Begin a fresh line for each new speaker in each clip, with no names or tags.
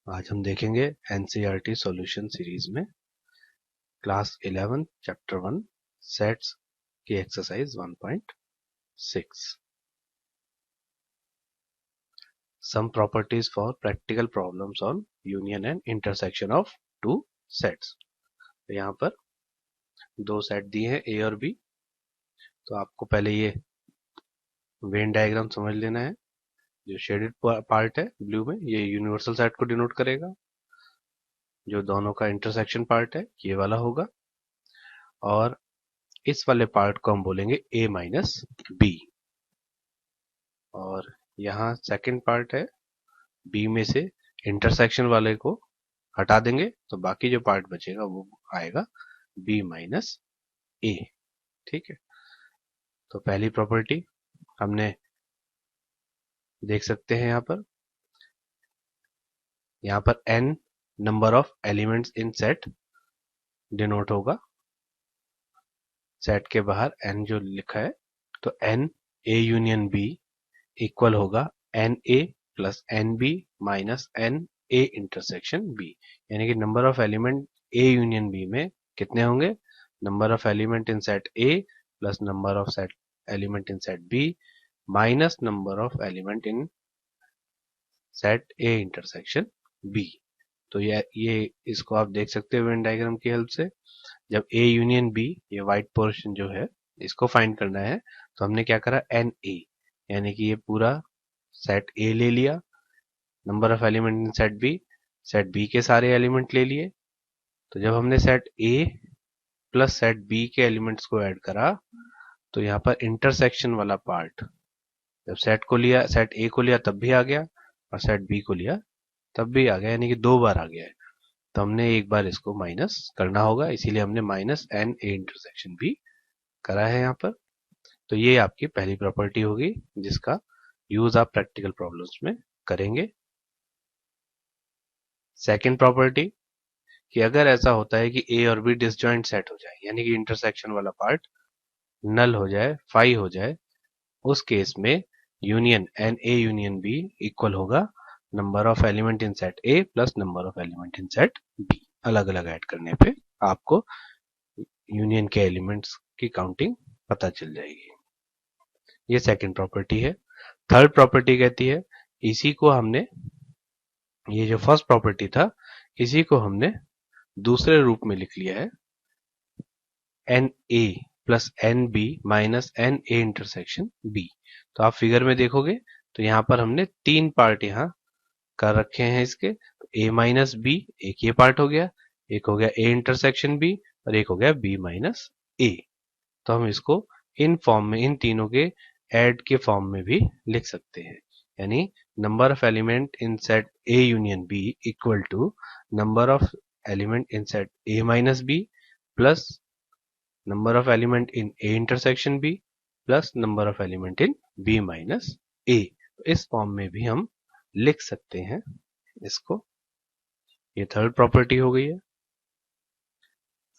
आज हम देखेंगे एनसीईआरटी सॉल्यूशन सीरीज में क्लास 11 चैप्टर 1 सेट्स की exercise 1.6 some properties for practical problems on union and intersection of two sets. यहाँ पर दो सेट दिए हैं ए और बी। तो आपको पहले ये वेन डायग्राम समझ लेना है। जो शेडेड पार्ट है ब्लू में, ये यूनिवर्सल सेट को डिनोट करेगा। जो दोनों का इंटरसेक्शन पार्ट है ये वाला होगा, और इस वाले पार्ट को हम बोलेंगे a माइनस बी। और यहाँ सेकंड पार्ट है, b में से इंटरसेक्शन वाले को हटा देंगे तो बाकी जो पार्ट बचेगा वो आएगा b माइनस ए। ठीक है, तो पहली प्रॉपर्टी हमने देख सकते हैं यहाँ पर n number of elements in set denote होगा। सेट के बाहर n जो लिखा है, तो n a union b equal होगा n A plus N B minus N A intersection B. यानी कि number of element A union B में कितने होंगे? Number of element in set A plus number of set element in set B minus number of element in set A intersection B. तो ये इसको आप देख सकते हो वेन डायग्राम की हेल्प से। जब ए यूनियन बी, ये व्हाइट पोर्शन जो है, इसको फाइंड करना है, तो हमने क्या करा, एन ए, यानी कि ये पूरा सेट ए ले लिया, number of element in set B के सारे एलिमेंट ले लिए। तो जब हमने set A plus set B के एलिमेंट्स को ऐड करा, तो यहाँ पर इंटरसेक्शन वाला पार्ट, जब सेट ए को लिया तब भी आ गया, और सेट बी को लिया तब भी आ गया, यानी कि दो बार आ गया है। तो हमने एक बार इसको माइनस करना होगा, इसीलिए हमने minus N A intersection B करा है यहाँ पर। तो ये आपकी पहली प्रॉपर्टी होगी जिसका यूज आप प्रैक्टिकल प्रॉब्लम्स में करेंगे। सेकंड प्रॉपर्टी कि अगर ऐसा होता है कि ए और बी डिसजॉइंट सेट हो जाए, यानी कि इंटरसेक्शन वाला पार्ट नल हो जाए, फाई हो जाए, उस केस में union n A union B equal होगा number of element in set A plus number of element in set B. अलग अलग ऐड करने पे आपको यूनियन के एलिमेंट्स की काउंटिंग पता चल जाएगी। ये सेकंड प्रॉपर्टी है। थर्ड प्रॉपर्टी कहती है, इसी को हमने, ये जो फर्स्ट प्रॉपर्टी था, इसी को हमने दूसरे रूप में लिख लिया है, N A plus N B minus N A intersection B. तो आप फिगर में देखोगे तो यहाँ पर हमने तीन पार्ट यहाँ कर रखे हैं इसके। तो ए माइनस बी, एक ये पार्ट हो गया, एक हो गया ए इंटरसेक्शन बी, और एक हो गया बी माइनस ए। तो हम इसको इन फॉर्म में, इन तीनों के ऐड के फॉर्म में भी लिख सकते हैं। यानी number of element in set A union B equal to number of element in set A minus B plus number of element in A intersection B plus number of element in B minus A. इस form में भी हम लिख सकते हैं इसको। ये third property हो गई है।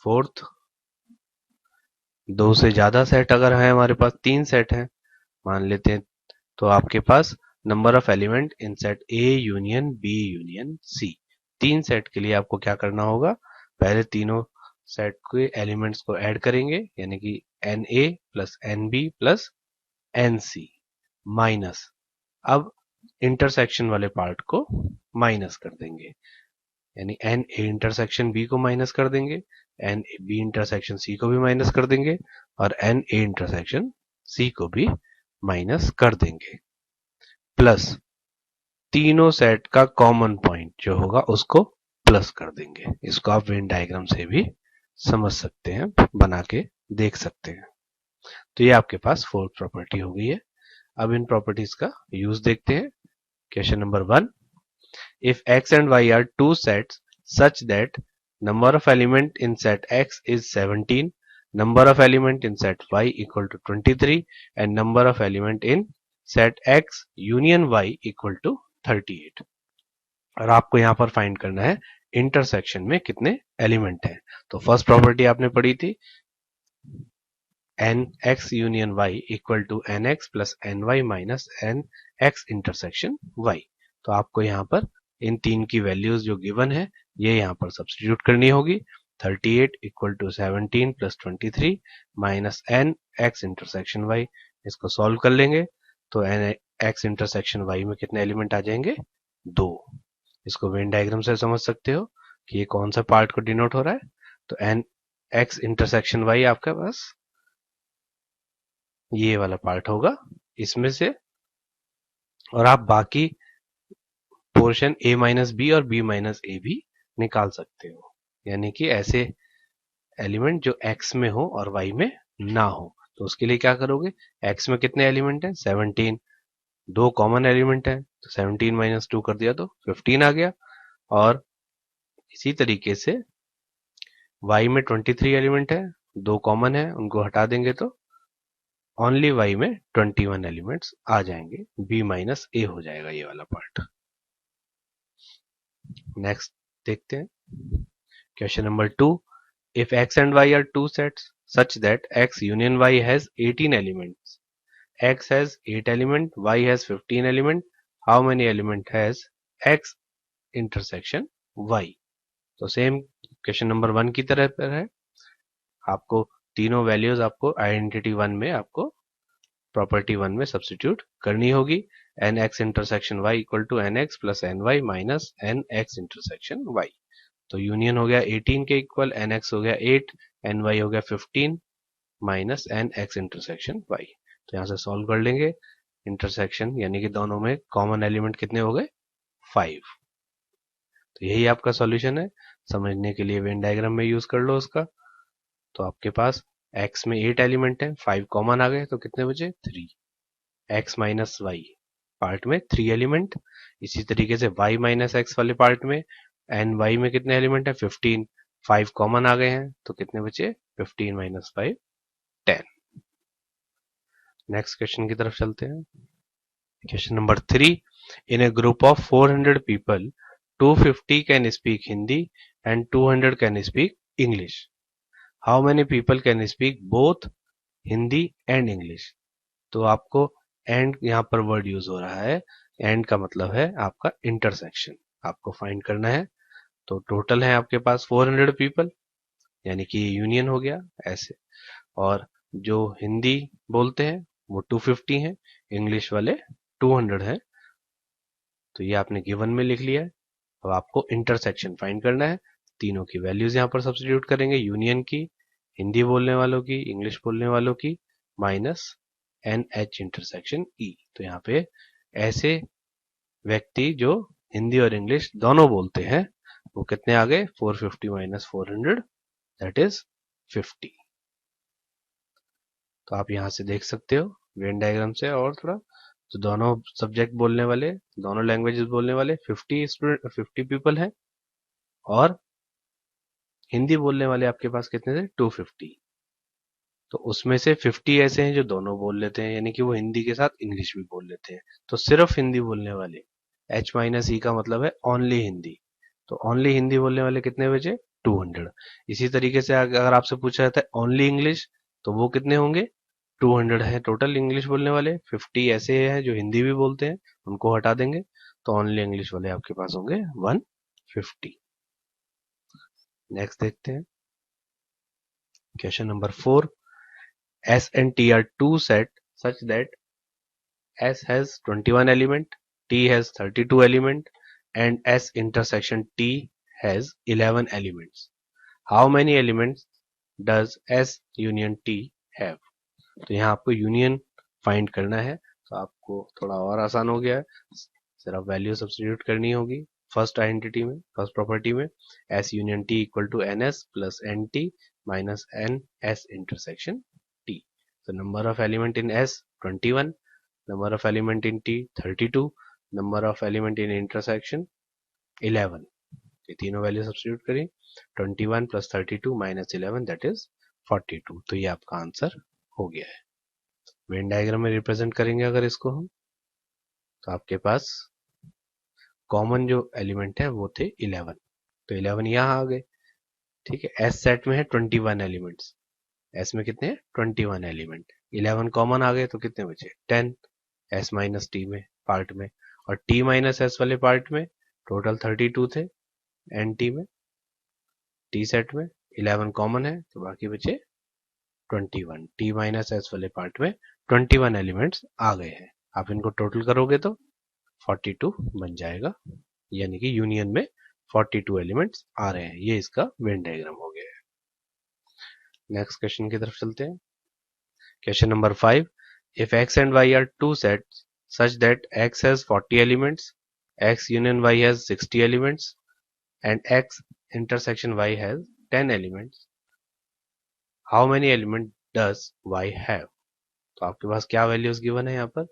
फोर्थ, दो से ज्यादा सेट अगर है, हमारे पास तीन सेट हैं मान लेते हैं, तो आपके पास number of element in set A union B union C. तीन सेट के लिए आपको क्या करना होगा, पहले तीनों सेट के एलिमेंट्स को ऐड करेंगे, यानी कि N A plus N B plus N C minus, अब इंटरसेक्शन वाले पार्ट को माइनस कर देंगे, यानी एन ए इंटरसेक्शन बी को माइनस कर देंगे, एन बी इंटरसेक्शन सी को भी माइनस कर देंगे, और एन ए इंटरसेक्शन सी को भी माइनस कर देंगे, प्लस तीनों सेट का कॉमन पॉइंट जो होगा उसको प्लस कर देंगे। इसको आप वेन डायग्राम से भी समझ सकते हैं, बना के देख सकते हैं। तो ये आपके पास फोर्थ प्रॉपर्टी हो गई है। अब इन प्रॉपर्टीज का यूज देखते हैं। Question number 1, if x and y are two sets such that number of element in set x is 17, number of element in set y equal to 23, and number of element in set x union y equal to 38। और आपको यहां पर find करना है intersection में कितने element हैं। तो फर्स्ट प्रॉपर्टी आपने पढ़ी थी, N X union Y equal to N X plus N Y minus N X intersection Y. तो आपको यहाँ पर इन तीन की वैल्यूज जो गिवन है ये यहाँ पर सब्स्टिट्यूट करनी होगी। 38 equal to 17 plus 23 minus N X intersection Y. इसको सॉल्व कर लेंगे तो एन एक्स इंटरसेक्शन वाई में कितने एलिमेंट आ जाएंगे? 2। इसको वेन डायग्राम से समझ सकते हो कि ये कौन सा पार्ट को डिनोट हो रहा है। तो एन एक्स इंटरसेक्शन वाई आपके पास ये वाला पार्ट होगा इसमें से, और आप बाकी पोर्शन a माइनस बी और b माइनस ए भी निकाल सकते हो, यानी कि ऐसे एलिमेंट जो x में हो और y में ना हो। तो उसके लिए क्या करोगे, x में कितने एलिमेंट हैं? 17, दो कॉमन एलिमेंट है तो 17 माइनस 2 कर दिया तो 15 आ गया। और इसी तरीके से y में 23 एलिमेंट है, दो कॉमन है, उनको हटा देंगे तो ओनली y में 21 एलिमेंट्स आ जाएंगे, b माइनस ए हो जाएगा ये वाला पार्ट। नेक्स्ट देखते हैं question number 2। If x and y are two sets such that x union y has 18 elements, x has 8 element, y has 15 element, how many element has x intersection y? तो same question number 1 की तरह पर है, आपको तीनों values आपको identity 1 में आपको प्रॉपर्टी 1 में सब्स्टिट्यूट करनी होगी। N X intersection Y equal to N X plus N Y minus N X intersection Y. तो यूनियन हो गया 18 के इक्वल, एन एक्स हो गया 8, एन वाई हो गया 15 minus N X intersection Y. तो यहाँ से सॉल्व कर लेंगे, इंटरसेक्शन यानी कि दोनों में कॉमन एलिमेंट कितने हो गए? 5। तो यही आपका सॉल्यूशन है। समझने के लिए वेन डायग्राम में यूज कर लो उसका। तो आपके पास x में 8 एलिमेंट है, 5 कॉमन आ गए तो कितने बचे? 3। x माइनस वाई पार्ट में 3 एलिमेंट, इसी तरीके से y माइनस एक्स वाले पार्ट में एन वाई में कितने एलिमेंट है? 15, 5 कॉमन आ गए हैं तो कितने बचे? 15 माइनस 5 10। नेक्स्ट क्वेश्चन की तरफ चलते हैं। Question number 3। In A group of 400 people 250 can speak Hindi and 200 can speak English. How many people can speak both Hindi and English? तो आपको एंड यहाँ पर वर्ड यूज हो रहा है, एंड का मतलब है आपका इंटरसेक्शन, आपको फाइंड करना है। तो टोटल है आपके पास 400 पीपल, यानी कि यूनियन हो गया ऐसे, और जो हिंदी बोलते हैं वो 250 हैं, इंग्लिश वाले 200 हैं। तो ये आपने गिवन में लिख लिया है। अब आपको इंटरसेक्शन फाइंड करना है, तीनों की वैल्यूज यहाँ पर सब्स्टिट्यूट करेंगे, यूनियन की, हिंदी बोलने वालों की, इंग्लिश बोलने वालों की, minus N H intersection E. तो यहाँ पे ऐसे व्यक्ति जो हिंदी और इंग्लिश दोनों बोलते हैं वो कितने आ गए? 450 माइनस 400 दैट इज 50। तो आप यहाँ से देख सकते हो वेन डायग्राम से, और थोड़ा तो दोनों सब्जेक्ट बोलने वाले, दोनों लैंग्वेजेस बोलने वाले 50 स्टूडेंट 50 पीपल हैं, और हिंदी बोलने वाले आपके पास कितने थे? 250। तो उसमें से 50 ऐसे हैं जो दोनों बोल लेते हैं, यानी कि वो हिंदी के साथ इंग्लिश भी बोल लेते हैं। तो सिर्फ हिंदी बोलने वाले, एच माइनस ई का मतलब है ओनली हिंदी, तो ओनली हिंदी बोलने वाले कितने बचे? 200। इसी तरीके से अगर आपसे पूछा जाता है ओनली इंग्लिश तो वो कितने होंगे? 200 है टोटल इंग्लिश बोलने वाले, 50 ऐसे हैं जो हिंदी भी बोलते हैं, उनको हटा देंगे तो ओनली इंग्लिश वाले आपके पास होंगे 150। नेक्स्ट देखते हैं question number 4। S and T are two set such that S has 21 element, T has 32 element, and S intersection T has 11 elements. How many elements does S union T have? तो यहाँ आपको union find करना है, तो आपको थोड़ा और आसान हो गया है, सिर्फ वैल्यू सब्स्टिट्यूट करनी होगी फर्स्ट आइडेंटिटी में, फर्स्ट प्रॉपर्टी में, S union T equal to NS plus NT minus NS intersection T। So number of element in S 21, number of element in T 32, number of element in intersection 11। ये तीनों value substitute करें, 21 plus 32 minus 11 that is 42। तो ये आपका answer हो गया है। Venn diagram में रिप्रेजेंट करेंगे अगर इसको हम, तो आपके पास कॉमन जो एलिमेंट है वो थे 11, तो 11 यहाँ आ गए। ठीक है, एस सेट में है 21 एलिमेंट्स, एस में कितने हैं? 21 एलिमेंट, 11 कॉमन आ गए तो कितने बचे? 10 एस माइनस टी में पार्ट में, और टी माइनस एस वाले पार्ट में टोटल 32 थे एन टी में, टी सेट में 11 कॉमन है तो बाकी बचे 21। टी माइनस एस वाले पार्ट में 21 एलिमेंट्स आ गए हैं। आप इनको टोटल करोगे तो 42 बन जाएगा, यानी कि यूनियन में 42 एलिमेंट्स आ रहे हैं। ये इसका वेन डायग्राम हो गया है। नेक्स्ट क्वेश्चन की तरफ चलते हैं। Question number 5, if x and y are two sets such that x has 40 elements, x union y has 60 elements and x intersection y has 10 elements, how many elements does y have? तो आपके पास क्या values given है यहाँ पर?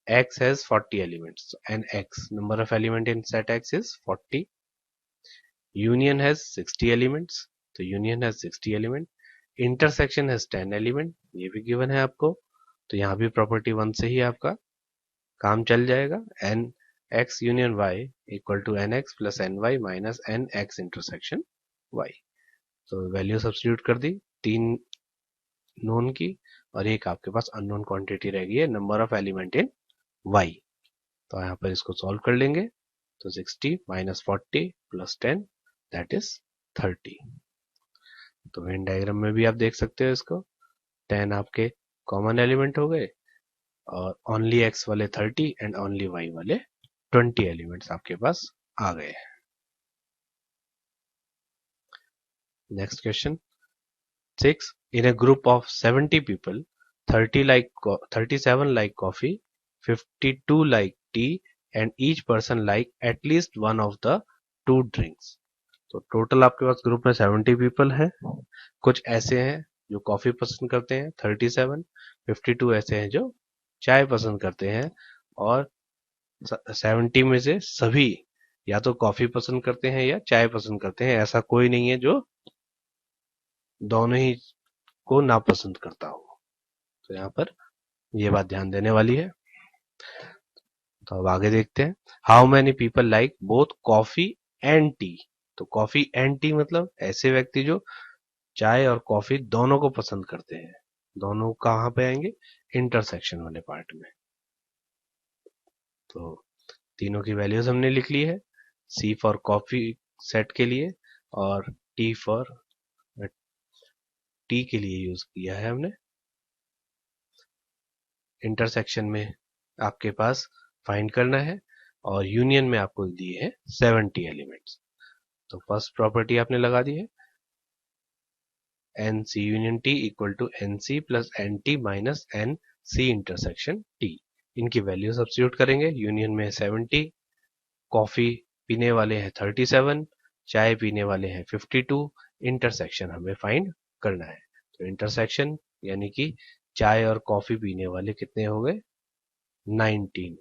x has 40 elements and x number of element in set x is 40, union has 60 elements तो union has 60 element, intersection has 10 element ये भी given है आपको, तो यहाँ भी प्रॉपर्टी 1 से ही आपका काम चल जाएगा। N X union Y equal to N X plus N Y minus N X intersection Y. तो वैल्यू सब्स्टिट्यूट कर दी, 3 नोन की और एक आपके पास अननोन क्वांटिटी रह गई है number of element in Y. तो यहाँ पर इसको सॉल्व कर लेंगे तो 60 माइनस 40 प्लस 10 दैट इज 30। तो वेन डायग्राम में भी आप देख सकते हो इसको, 10 आपके कॉमन एलिमेंट हो गए और ओनली एक्स वाले 30 एंड ओनली वाई वाले 20 एलिमेंट्स आपके पास आ गए। Next question 6, in a group of 70 people 37 like coffee, 52 like tea and each person like at least one of the two drinks। तो टोटल आपके पास group में 70 पीपल हैं। कुछ ऐसे हैं जो कॉफी पसंद करते हैं 37, 52 ऐसे हैं जो चाय पसंद करते हैं और 70 में से सभी या तो कॉफी पसंद करते हैं या चाय पसंद करते हैं। ऐसा कोई नहीं है जो दोनों ही को नापसंद करता हो। तो यहाँ पर ये बात ध्यान देने वाली है। तो अब आगे देखते हैं, how many people like both coffee and T. तो कॉफी एंड टी मतलब ऐसे व्यक्ति जो चाय और कॉफी दोनों को पसंद करते हैं। दोनों कहाँ पे आएंगे? इंटरसेक्शन वाले पार्ट में। तो तीनों की वैल्यूज हमने लिख ली है, सी फॉर कॉफी सेट के लिए और टी फॉर टी के लिए यूज किया है हमने। इंटरसेक्शन में आपके पास फाइंड करना है और यूनियन में आपको दिए हैं 70 एलिमेंट्स। तो फर्स्ट प्रॉपर्टी आपने लगा दी है, N C union T equal to N C plus N T minus N C intersection T. इनकी वैल्यू सब्स्टिट्यूट करेंगे। यूनियन में 70, कॉफी पीने वाले हैं 37, चाय पीने वाले हैं 52, इंटरसेक्शन हमें फाइंड करना है। तो इंटरसेक्शन यानी कि चाय और कॉफी पीने वाले कितने हो गए? 19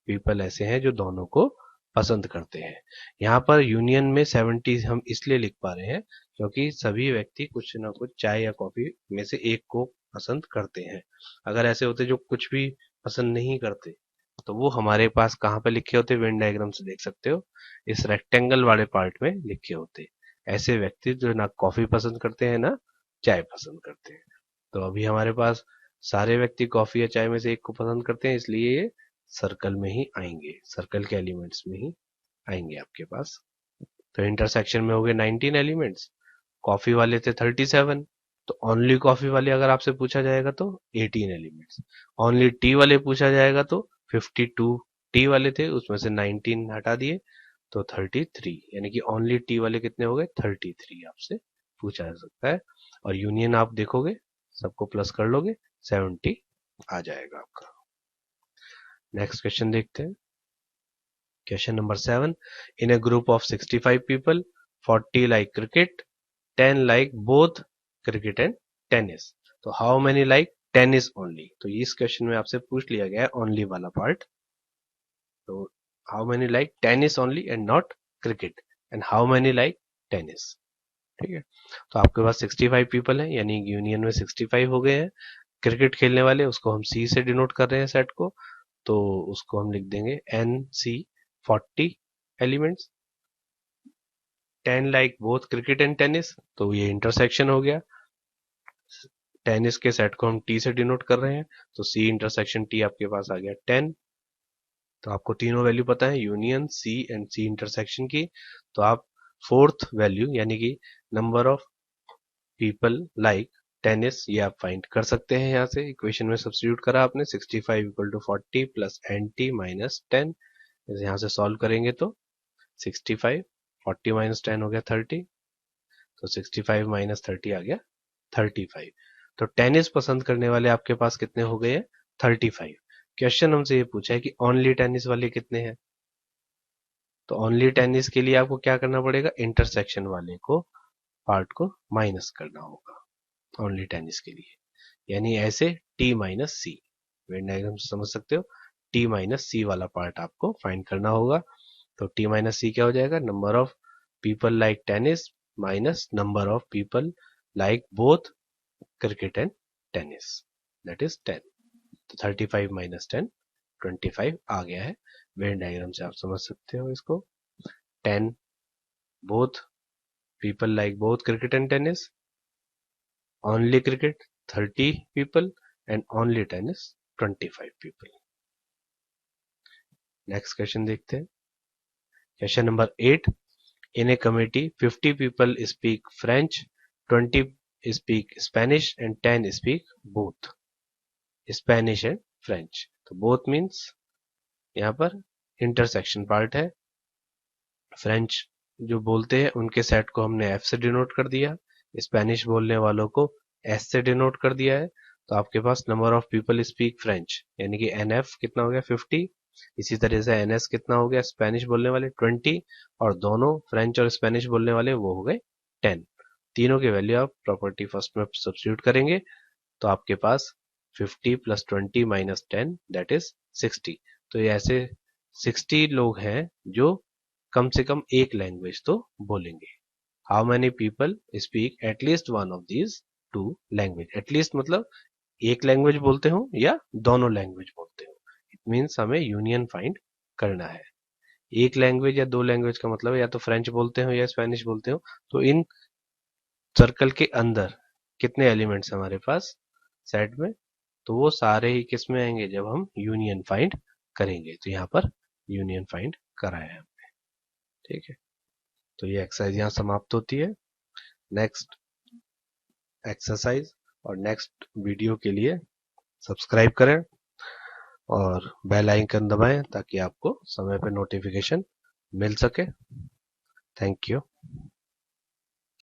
पीपल ऐसे हैं जो दोनों को पसंद करते हैं। यहाँ पर यूनियन में 70 हम इसलिए लिख पा रहे हैं क्योंकि सभी व्यक्ति कुछ ना कुछ चाय या कॉफी में से एक को पसंद करते हैं। अगर ऐसे होते जो कुछ भी पसंद नहीं करते तो वो हमारे पास कहाँ पे लिखे होते? वेन डायग्राम से देख सकते हो, इस रेक्टेंगल वाले पार्ट में लिखे होते। ऐसे व्यक्ति जो ना कॉफी पसंद करते हैं ना चाय पसंद करते हैं। तो अभी हमारे पास सारे व्यक्ति कॉफी या चाय में से एक को पसंद करते हैं, इसलिए ये सर्कल में ही आएंगे, सर्कल के एलिमेंट्स में ही आएंगे आपके पास। तो इंटरसेक्शन में हो गए 19 एलिमेंट्स, कॉफी वाले थे 37, तो ओनली कॉफी वाले अगर आपसे पूछा जाएगा तो 18 एलिमेंट्स, ओनली टी वाले पूछा जाएगा तो 52 टी वाले थे, उसमें से 19 हटा दिए तो 33, यानी कि ओनली टी वाले कितने हो गए? 33 आपसे पूछा जा सकता है। और यूनियन आप देखोगे सबको प्लस कर लोगे 70 आ जाएगा आपका। नेक्स्ट क्वेश्चन देखते हैं। Question number 7, in a group of 65 people 40 like cricket, 10 like both cricket and tennis. तो how many like tennis only. तो इस क्वेश्चन में आपसे पूछ लिया गया है ओनली वाला पार्ट। तो how many like tennis only and not cricket, and how many like tennis. ठीक है, तो आपके पास 65 पीपल है, यानी यूनियन में 65 हो गए हैं। क्रिकेट खेलने वाले उसको हम सी से डिनोट कर रहे हैं सेट को, तो उसको हम लिख देंगे N C 40 elements, 10 like both cricket and tennis, तो ये इंटरसेक्शन हो गया। टेनिस के सेट को हम टी से डिनोट कर रहे हैं, तो सी इंटरसेक्शन टी आपके पास आ गया 10। तो आपको तीनों वैल्यू पता है, union, C and C intersection की। तो आप फोर्थ वैल्यू यानी कि number of people like tennis, ये आप फाइंड कर सकते हैं। यहाँ से इक्वेशन में सब्स्टिट्यूट करा आपने, 65 equal to 40 plus N T minus 10। यहाँ से सॉल्व करेंगे तो 65, 40 माइनस 10 हो गया 30, तो 65 माइनस 30 आ गया 35। तो टेनिस पसंद करने वाले आपके पास कितने हो गए हैं? 35। क्वेश्चन हमसे ये पूछा है कि ओनली टेनिस वाले कितने हैं। तो ओनली टेनिस के लिए आपको क्या करना पड़ेगा? इंटरसेक्शन वाले को पार्ट को माइनस करना होगा ओनली टेनिस के लिए, यानी ऐसे टी माइनस सी। वेन डायग्राम से समझ सकते हो, टी माइनस सी वाला पार्ट आपको फाइंड करना होगा। तो टी माइनस सी क्या हो जाएगा? Number of people like tennis minus number of people like both cricket and tennis, that is 10। तो 35 माइनस 10 25 आ गया है। वेन डायग्राम से आप समझ सकते हो इसको। 10 both people like both cricket and tennis, only cricket 30 people and only tennis 25 people। Next question देखते हैं। Question number 8, in a committee 50 people speak French, 20 speak Spanish and 10 speak both Spanish and French। तो both means यहाँ पर intersection part है। French जो बोलते हैं उनके सेट को हमने एफ से डिनोट कर दिया, स्पेनिश बोलने वालों को एस से डिनोट कर दिया है। तो आपके पास number of people speak French यानी कि एन एफ कितना हो गया 50, इसी तरह से एन एस कितना हो गया स्पेनिश बोलने वाले 20, और दोनों फ्रेंच और स्पेनिश बोलने वाले वो हो गए 10। तीनों की वैल्यू आप प्रॉपर्टी फर्स्ट में सब्स्टिट्यूट करेंगे तो आपके पास 50 प्लस 20 माइनस 10 दैट इज 60। तो ये ऐसे 60 लोग हैं जो कम से कम एक लैंग्वेज तो बोलेंगे। How many people speak at least one of these two language. At least मतलब एक लैंग्वेज बोलते हो या दोनों लैंग्वेज बोलते हो। इट मीन्स हमें यूनियन फाइंड करना है। एक लैंग्वेज या दो लैंग्वेज का मतलब है या तो फ्रेंच बोलते हो या स्पेनिश बोलते हो। तो इन सर्कल के अंदर कितने एलिमेंट्स हमारे पास सेट में, तो वो सारे ही किस में आएंगे? जब हम यूनियन फाइंड करेंगे। तो यहाँ पर यूनियन फाइंड कराया है हमने, ठीक है। तो ये एक्सरसाइज यहाँ समाप्त होती है। नेक्स्ट एक्सरसाइज और नेक्स्ट वीडियो के लिए सब्सक्राइब करें और बेल आइकन दबाएं ताकि आपको समय पर नोटिफिकेशन मिल सके। Thank you.